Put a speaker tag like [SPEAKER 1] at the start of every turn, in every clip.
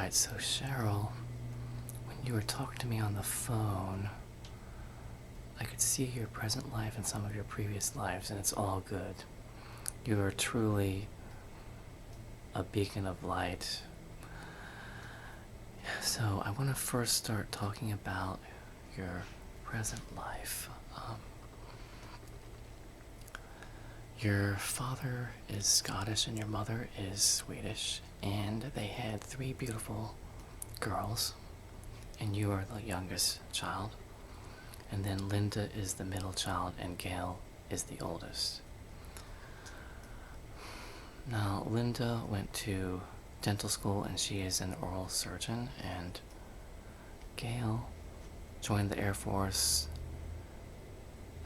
[SPEAKER 1] Alright, so Cheryl, when you were talking to me on the phone, I could see your present life and some of your previous lives, and it's all good. You are truly a beacon of light. So I want to first start talking about your present life. Your father is Scottish and your mother is Swedish, and they had 3 beautiful girls, and you are the youngest child. And then Linda is the middle child, and Gail is the oldest. Now, Linda went to dental school, and she is an oral surgeon, and Gail joined the Air Force,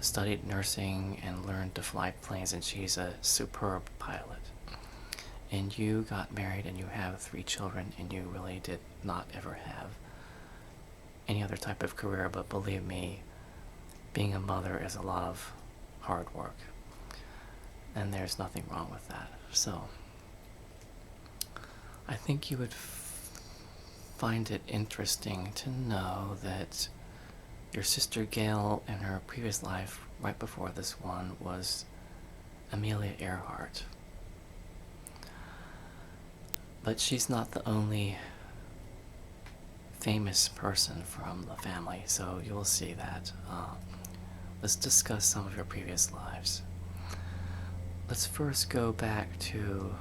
[SPEAKER 1] studied nursing, and learned to fly planes, and she's a superb pilot. And you got married, and you have 3 children, and you really did not ever have any other type of career, but believe me, being a mother is a lot of hard work, and there's nothing wrong with that. So I think you would find it interesting to know that your sister Gail in her previous life, right before this one, was Amelia Earhart. But she's not the only famous person from the family, so you'll see that. Let's discuss some of your previous lives. Let's first go back to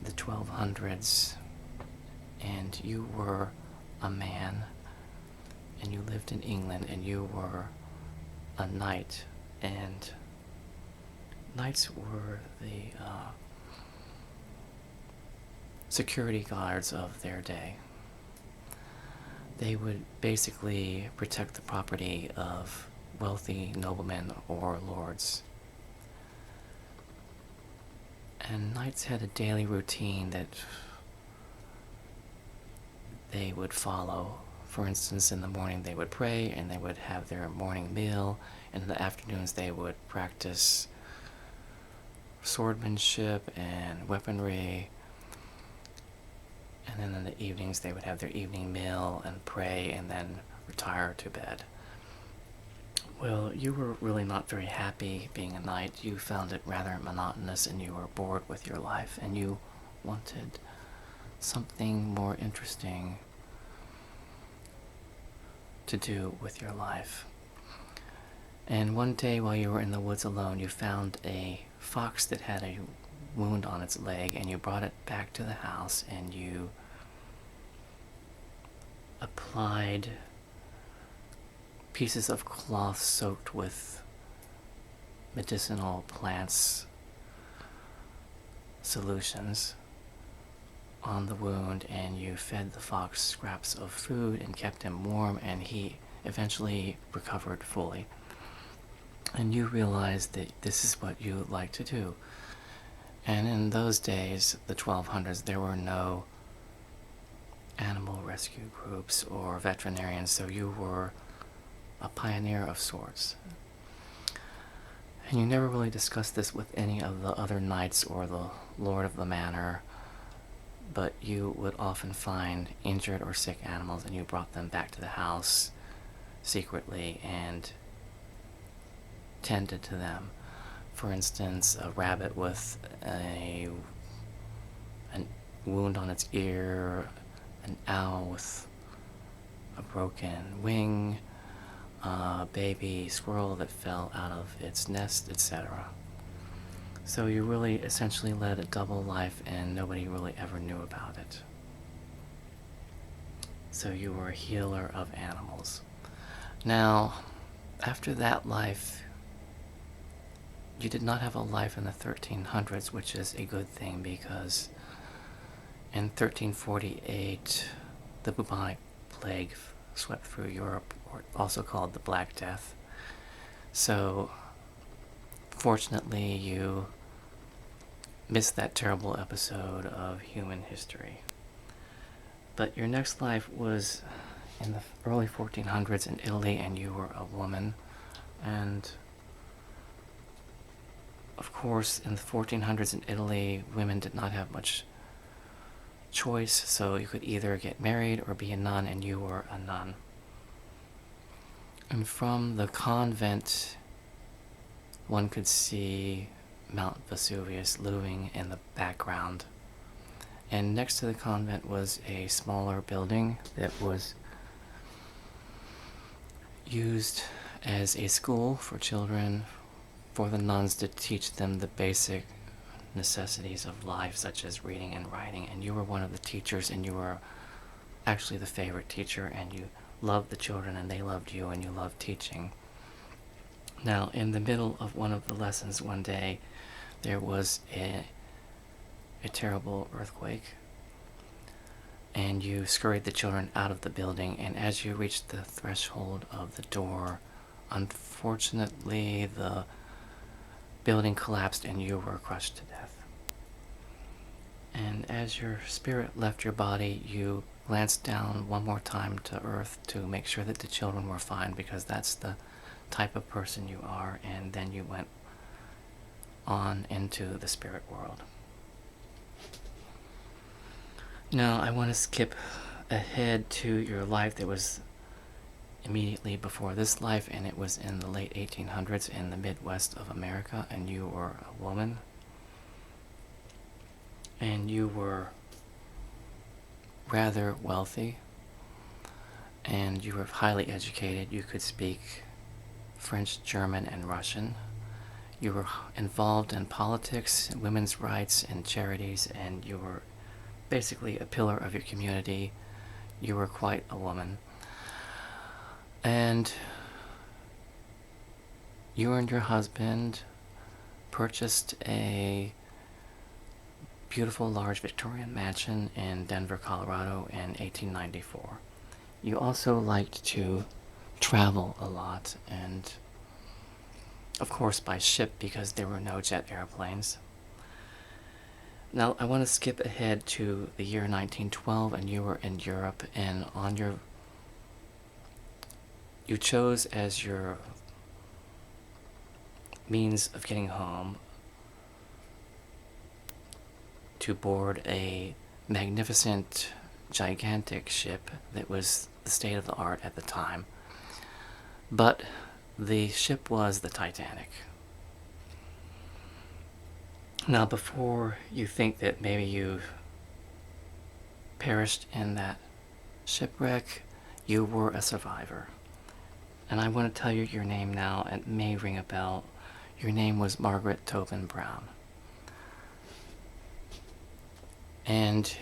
[SPEAKER 1] the 1200s, and you were a man, and you lived in England, and you were a knight, and knights were the security guards of their day. They would basically protect the property of wealthy noblemen or lords. And knights had a daily routine that they would follow. For instance, in the morning they would pray, and they would have their morning meal, and in the afternoons they would practice swordmanship and weaponry, and then in the evenings they would have their evening meal and pray and then retire to bed. Well, you were really not very happy being a knight. You found it rather monotonous, and you were bored with your life, and you wanted something more interesting to do with your life. And one day while you were in the woods alone, you found a fox that had a wound on its leg, and you brought it back to the house, and you applied pieces of cloth soaked with medicinal plants solutions on the wound, and you fed the fox scraps of food and kept him warm, and he eventually recovered fully. And you realized that this is what you like to do. And in those days, the 1200s, there were no animal rescue groups or veterinarians, so you were a pioneer of sorts. And you never really discussed this with any of the other knights or the lord of the manor, but you would often find injured or sick animals, and you brought them back to the house secretly and tended to them. For instance, a rabbit with a wound on its ear, an owl with a broken wing, a baby squirrel that fell out of its nest, etc. So you really essentially led a double life, and nobody really ever knew about it. So you were a healer of animals. Now, after that life, you did not have a life in the 1300s, which is a good thing, because in 1348, the bubonic plague swept through Europe, or also called the Black Death. So, fortunately, you missed that terrible episode of human history. But your next life was in the early 1400s in Italy, and you were a woman. And of course, in the 1400s in Italy, women did not have much choice, so you could either get married or be a nun, and you were a nun. And from the convent, one could see Mount Vesuvius looming in the background. And next to the convent was a smaller building that was used as a school for children, for the nuns to teach them the basic necessities of life, such as reading and writing. And you were one of the teachers, and you were actually the favorite teacher, and you loved the children, and they loved you, and you loved teaching. Now, in the middle of one of the lessons one day, there was a terrible earthquake, and you scurried the children out of the building, and as you reached the threshold of the door, unfortunately, the building collapsed and you were crushed to death. And as your spirit left your body, you glanced down one more time to earth to make sure that the children were fine, because that's the type of person you are, and then you went on into the spirit world. Now, I want to skip ahead to your life that was immediately before this life, and it was in the late 1800s in the Midwest of America, and you were a woman, and you were rather wealthy, and you were highly educated. You could speak French, German, and Russian. You were involved in politics, women's rights, and charities, and you were basically a pillar of your community. You were quite a woman. And you and your husband purchased a beautiful large Victorian mansion in Denver, Colorado in 1894. You also liked to travel a lot, and of course by ship, because there were no jet airplanes. Now, I want to skip ahead to the year 1912, and you were in Europe, and you chose as your means of getting home to board a magnificent, gigantic ship that was the state of the art at the time. But the ship was the Titanic. Now, before you think that maybe you perished in that shipwreck, you were a survivor. And I want to tell you your name now. It may ring a bell. Your name was Margaret Tobin Brown. And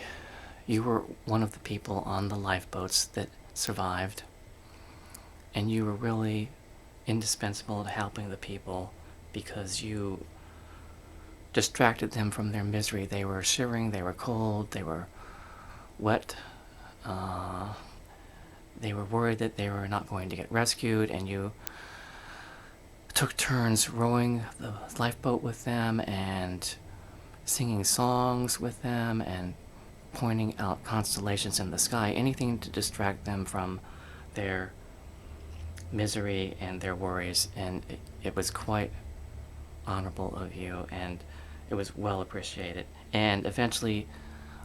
[SPEAKER 1] you were one of the people on the lifeboats that survived. And you were really indispensable to helping the people, because you distracted them from their misery. They were shivering, they were cold, they were wet, they were worried that they were not going to get rescued, and you took turns rowing the lifeboat with them and singing songs with them and pointing out constellations in the sky, anything to distract them from their misery and their worries. And it was quite honorable of you, and it was well appreciated. And eventually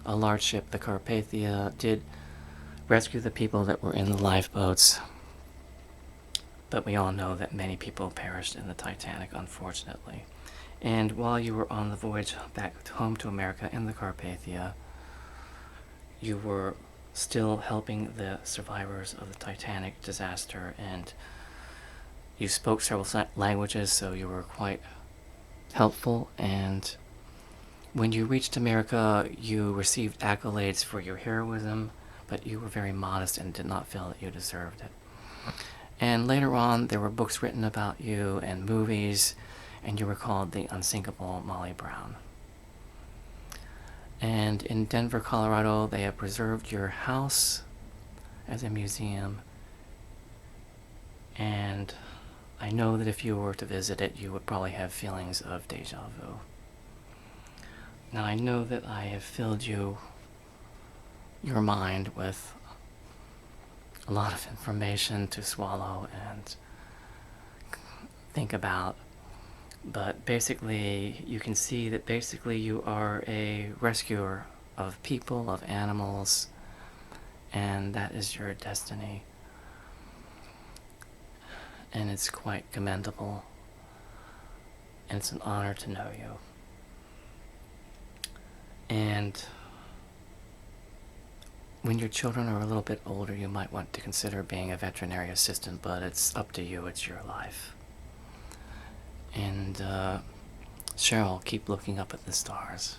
[SPEAKER 1] a large ship, the Carpathia, did rescue the people that were in the lifeboats, but we all know that many people perished in the Titanic, unfortunately. And while you were on the voyage back home to America in the Carpathia, you were still helping the survivors of the Titanic disaster, and you spoke several languages, so you were quite helpful. And when you reached America, you received accolades for your heroism, but you were very modest and did not feel that you deserved it. And later on, there were books written about you and movies, and you were called the unsinkable Molly Brown. And in Denver, Colorado, they have preserved your house as a museum, and I know that if you were to visit it, you would probably have feelings of deja vu. Now, I know that I have filled your mind with a lot of information to swallow and think about, but basically you can see that basically you are a rescuer of people, of animals, and that is your destiny. And it's quite commendable, and it's an honor to know you. And when your children are a little bit older, you might want to consider being a veterinary assistant, but it's up to you. It's your life. And Cheryl, keep looking up at the stars.